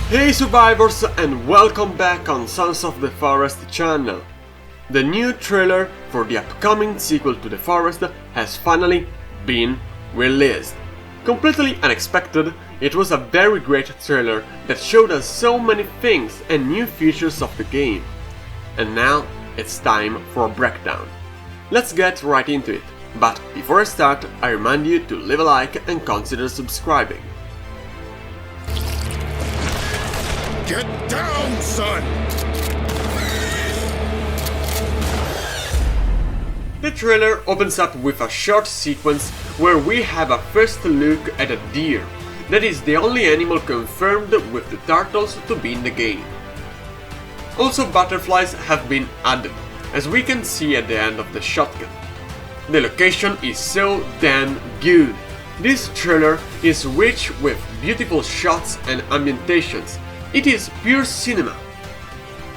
Hey survivors, and welcome back on Sons of the Forest channel. The new trailer for the upcoming sequel to The Forest has finally been released. Completely unexpected, it was a very great trailer that showed us so many things and new features of the game. And now it's time for a breakdown. Let's get right into it, but before I start, I remind you to leave a like and consider subscribing. Get down, son! The trailer opens up with a short sequence where we have a first look at a deer. That is the only animal confirmed with the turtles to be in the game. Also, butterflies have been added, as we can see at the end of the shotgun. The location is so damn good. This trailer is rich with beautiful shots and ambientations. It is pure cinema.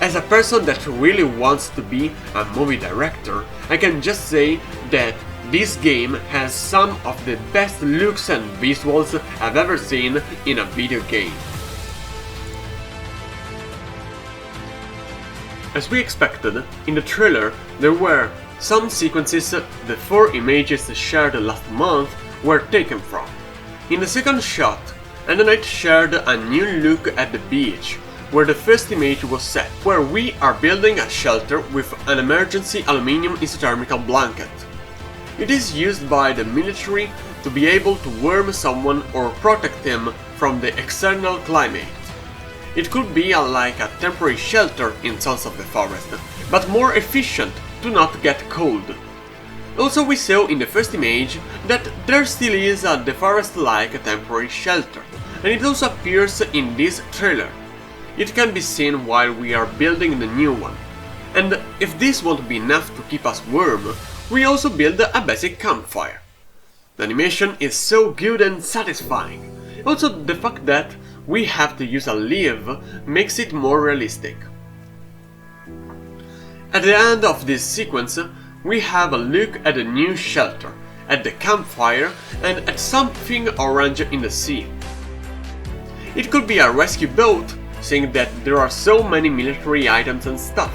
As a person that really wants to be a movie director, I can just say that this game has some of the best looks and visuals I've ever seen in a video game. As we expected, in the trailer there were some sequences the 4 images shared last month were taken from. In the second shot, Knight shared a new look at the beach, where the first image was set, where we are building a shelter with an emergency aluminium isothermal blanket. It is used by the military to be able to warm someone or protect them from the external climate. It could be like a temporary shelter in Sons of the Forest, but more efficient to not get cold. Also, we saw in the first image that there still is a The Forest-like temporary shelter, and it also appears in this trailer. It can be seen while we are building the new one. And if this won't be enough to keep us warm, we also build a basic campfire. The animation is so good and satisfying. Also, the fact that we have to use a leaf makes it more realistic. At the end of this sequence, we have a look at the new shelter, at the campfire, and at something orange in the sea. It could be a rescue boat, seeing that there are so many military items and stuff,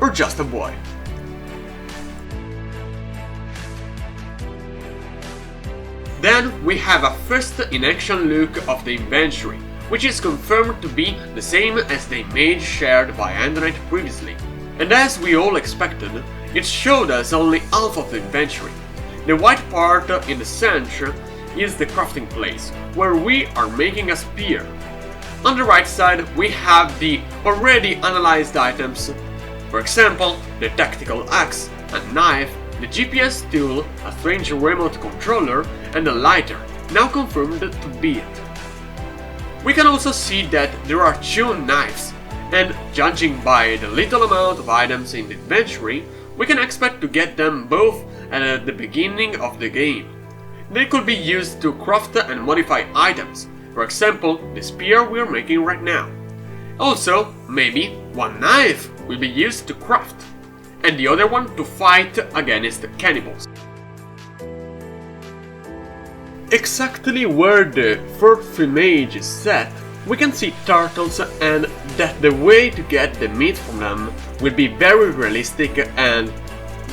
or just a buoy. Then we have a first in-action look of the inventory, which is confirmed to be the same as the image shared by Knight previously. And as we all expected, it showed us only half of the inventory. The white part in the center is the crafting place, where we are making a spear. On the right side we have the already analyzed items. For example, the tactical axe, a knife, the GPS tool, a strange remote controller, and a lighter, now confirmed to be it. We can also see that there are 2 knives, and judging by the little amount of items in the inventory, we can expect to get them both at the beginning of the game. They could be used to craft and modify items, for example, the spear we are making right now. Also, maybe one knife will be used to craft, and the other one to fight against the cannibals. Exactly where the 4th image is set, we can see turtles, and that the way to get the meat from them will be very realistic and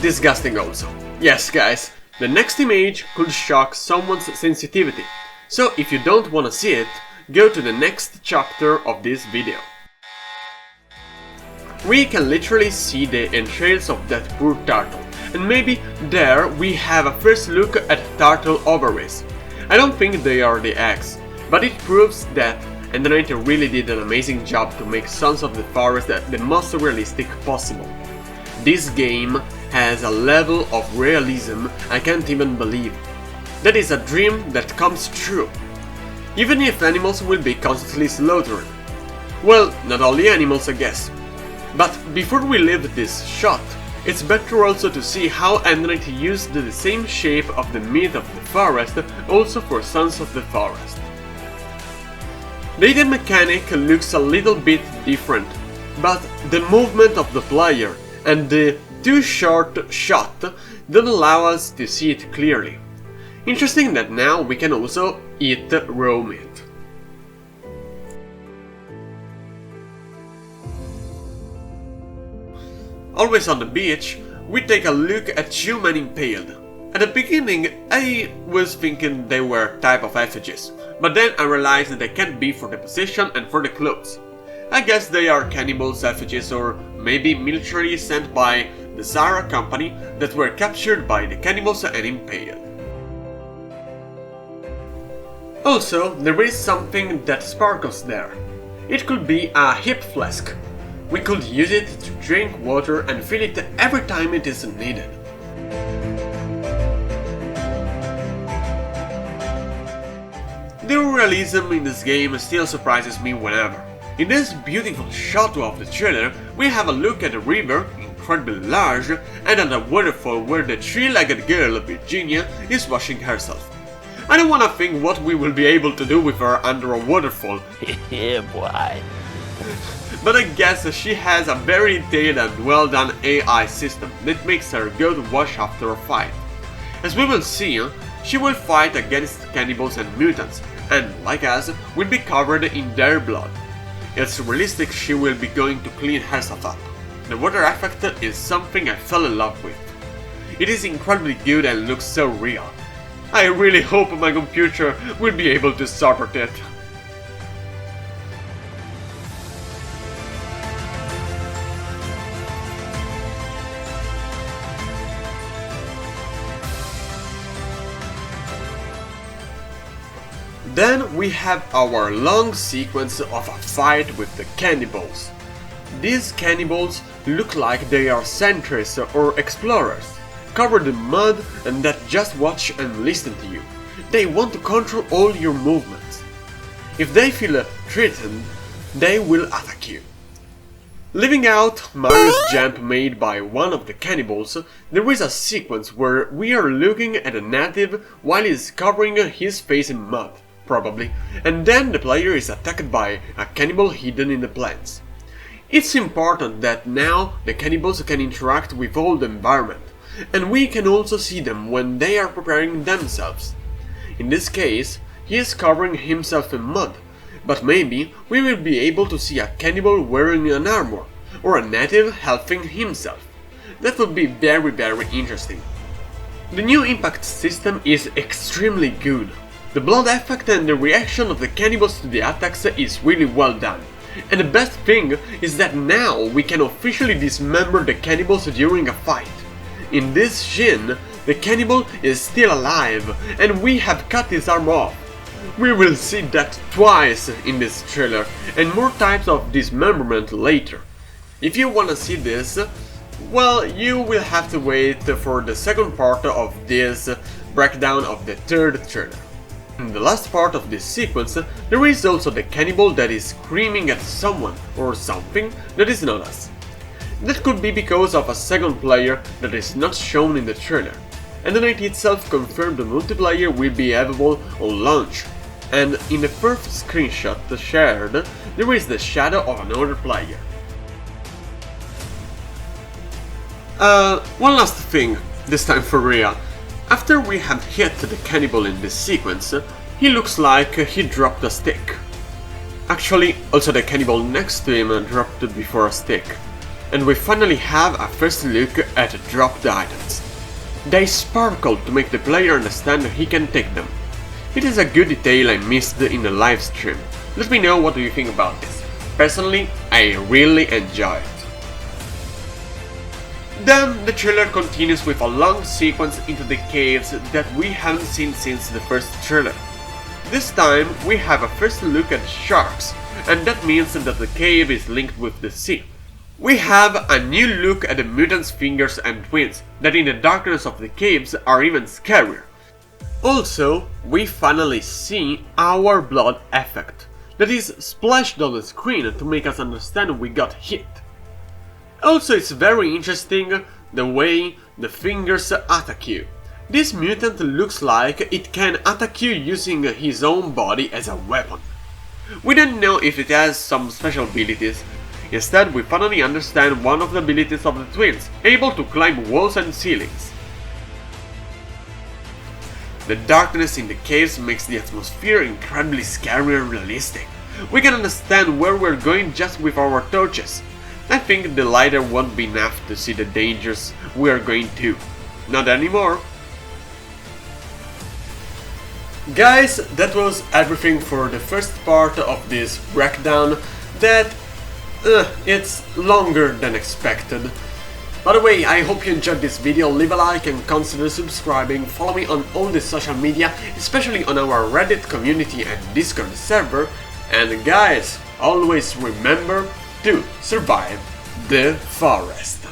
disgusting also. Yes guys, the next image could shock someone's sensitivity, so if you don't wanna see it, go to the next chapter of this video. We can literally see the entrails of that poor turtle, and maybe there we have a first look at turtle ovaries. I don't think they are the eggs, but it proves that Knight really did an amazing job to make Sons of the Forest the most realistic possible. This game has a level of realism I can't even believe. That is a dream that comes true. Even if animals will be constantly slaughtered. Well, not only animals I guess. But before we leave this shot, it's better also to see how Knight used the same shape of the meat of the forest also for Sons of the Forest. The hidden mechanic looks a little bit different, but the movement of the player and the too short shot don't allow us to see it clearly. Interesting that now we can also eat raw meat. Always on the beach, we take a look at two men impaled. At the beginning, I was thinking they were type of effigies, but then I realized that they can't be for the position and for the clothes. I guess they are cannibals effigies or maybe military sent by the Zara company that were captured by the cannibals and impaled. Also, there is something that sparkles there. It could be a hip flask. We could use it to drink water and fill it every time it is needed. The realism in this game still surprises me whenever. In this beautiful shot of the trailer, we have a look at the river, incredibly large, and at a waterfall where the three-legged girl, Virginia, is washing herself. I don't wanna think what we will be able to do with her under a waterfall. Yeah, boy. But I guess she has a very detailed and well done AI system that makes her go to wash after a fight. As we will see, she will fight against cannibals and mutants, and like us, will be covered in their blood. It's realistic she will be going to clean herself up. The water effect is something I fell in love with. It is incredibly good and looks so real. I really hope my computer will be able to support it. Then we have our long sequence of a fight with the cannibals. These cannibals look like they are sentries or explorers, covered in mud and that just watch and listen to you. They want to control all your movements. If they feel threatened, they will attack you. Leaving out Mario's jump made by one of the cannibals, there is a sequence where we are looking at a native while he is covering his face in mud, probably, and then the player is attacked by a cannibal hidden in the plants. It's important that now the cannibals can interact with all the environment, and we can also see them when they are preparing themselves. In this case, he is covering himself in mud, but maybe we will be able to see a cannibal wearing an armor, or a native helping himself. That would be very interesting. The new impact system is extremely good. The blood effect and the reaction of the cannibals to the attacks is really well done. And the best thing is that now we can officially dismember the cannibals during a fight. In this shin, the cannibal is still alive and we have cut his arm off. We will see that twice in this trailer and more types of dismemberment later. If you wanna see this, well, you will have to wait for the second part of this breakdown of the third trailer. In the last part of this sequence, there is also the cannibal that is screaming at someone or something that is not us. That could be because of a second player that is not shown in the trailer, and the night itself confirmed the multiplayer will be available on launch. And in the first screenshot shared, there is the shadow of another player. One last thing, this time for real. After we have hit the cannibal in this sequence, he looks like he dropped a stick. Actually, also the cannibal next to him dropped before a stick. And we finally have a first look at dropped items. They sparkle to make the player understand he can take them. It is a good detail I missed in the live stream. Let me know what do you think about this. Personally, I really enjoy it. Then the trailer continues with a long sequence into the caves that we haven't seen since the first trailer. This time we have a first look at sharks, and that means that the cave is linked with the sea. We have a new look at the mutants' fingers and twins, that in the darkness of the caves are even scarier. Also, we finally see our blood effect, that is splashed on the screen to make us understand we got hit. Also, it's very interesting the way the fingers attack you. This mutant looks like it can attack you using his own body as a weapon. We don't know if it has some special abilities. Instead, we finally understand one of the abilities of the twins, able to climb walls and ceilings. The darkness in the caves makes the atmosphere incredibly scary and realistic. We can understand where we're going just with our torches. I think the lighter won't be enough to see the dangers we are going to. Not anymore. Guys, that was everything for the first part of this breakdown that it's longer than expected. By the way, I hope you enjoyed this video, leave a like and consider subscribing, follow me on all the social media, especially on our Reddit community and Discord server, and guys, always remember to survive the forest.